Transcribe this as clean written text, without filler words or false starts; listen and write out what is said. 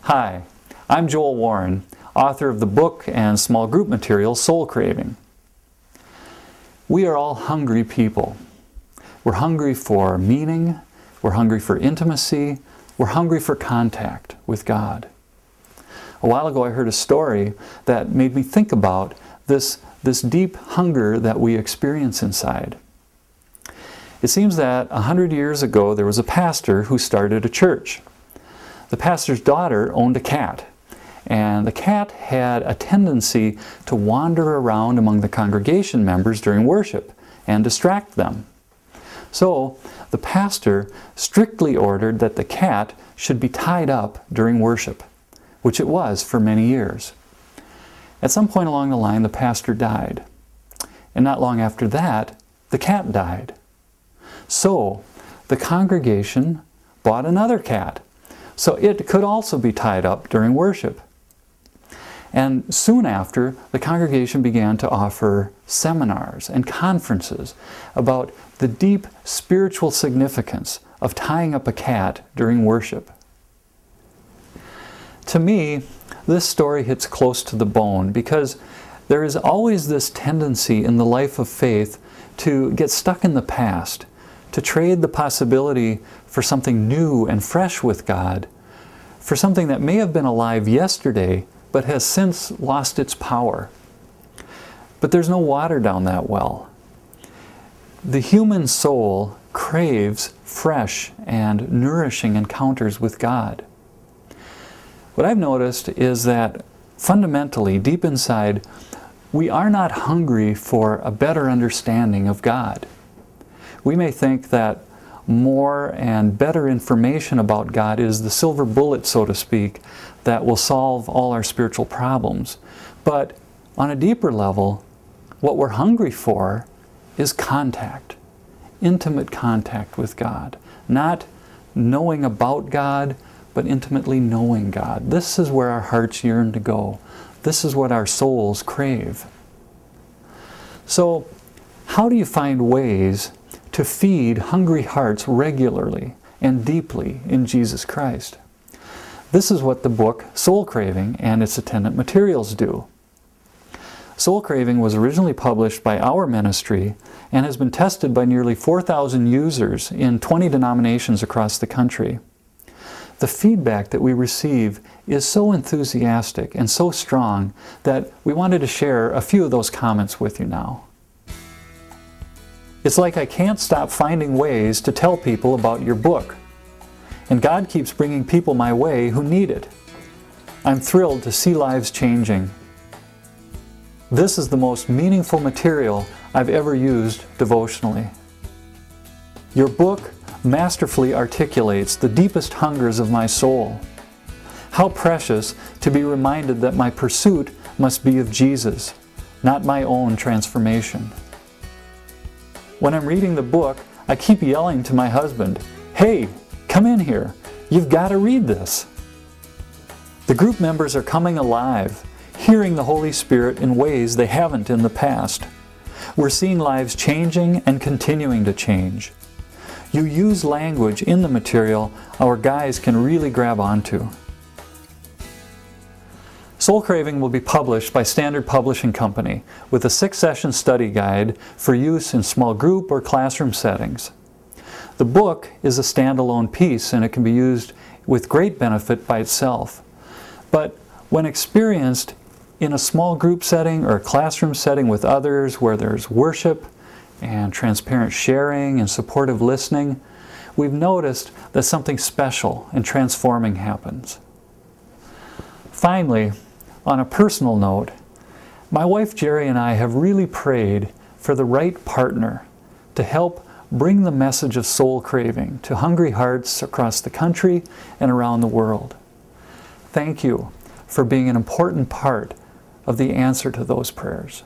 Hi, I'm Joel Warne, author of the book and small group material Soul Craving. We are all hungry people. We're hungry for meaning, we're hungry for intimacy, we're hungry for contact with God. A while ago I heard a story that made me think about this deep hunger that we experience inside. It seems that 100 years ago there was a pastor who started a church. The pastor's daughter owned a cat, and the cat had a tendency to wander around among the congregation members during worship and distract them. So the pastor strictly ordered that the cat should be tied up during worship, which it was for many years. At some point along the line, the pastor died, and not long after that, the cat died. So the congregation bought another cat, so it could also be tied up during worship. And soon after, the congregation began to offer seminars and conferences about the deep spiritual significance of tying up a cat during worship. To me, this story hits close to the bone because there is always this tendency in the life of faith to get stuck in the past, to trade the possibility for something new and fresh with God, for something that may have been alive yesterday but has since lost its power. But there's no water down that well. The human soul craves fresh and nourishing encounters with God. What I've noticed is that fundamentally, deep inside, we are not hungry for a better understanding of God. We may think that more and better information about God is the silver bullet, so to speak, that will solve all our spiritual problems. But on a deeper level, what we're hungry for is contact, intimate contact with God. Not knowing about God, but intimately knowing God. This is where our hearts yearn to go. This is what our souls crave. So, how do you find ways to feed hungry hearts regularly and deeply in Jesus Christ? This is what the book Soul Craving and its attendant materials do. Soul Craving was originally published by our ministry and has been tested by nearly 4,000 users in 20 denominations across the country. The feedback that we receive is so enthusiastic and so strong that we wanted to share a few of those comments with you now. It's like I can't stop finding ways to tell people about your book. And God keeps bringing people my way who need it. I'm thrilled to see lives changing. This is the most meaningful material I've ever used devotionally. Your book masterfully articulates the deepest hungers of my soul. How precious to be reminded that my pursuit must be of Jesus, not my own transformation. When I'm reading the book, I keep yelling to my husband, "Hey, come in here. You've got to read this." The group members are coming alive, hearing the Holy Spirit in ways they haven't in the past. We're seeing lives changing and continuing to change. You use language in the material our guys can really grab onto. Soul Craving will be published by Standard Publishing Company with a 6-session study guide for use in small group or classroom settings. The book is a standalone piece and it can be used with great benefit by itself. But when experienced in a small group setting or a classroom setting with others where there's worship and transparent sharing and supportive listening, we've noticed that something special and transforming happens. Finally, on a personal note, my wife Jerry and I have really prayed for the right partner to help bring the message of soul craving to hungry hearts across the country and around the world. Thank you for being an important part of the answer to those prayers.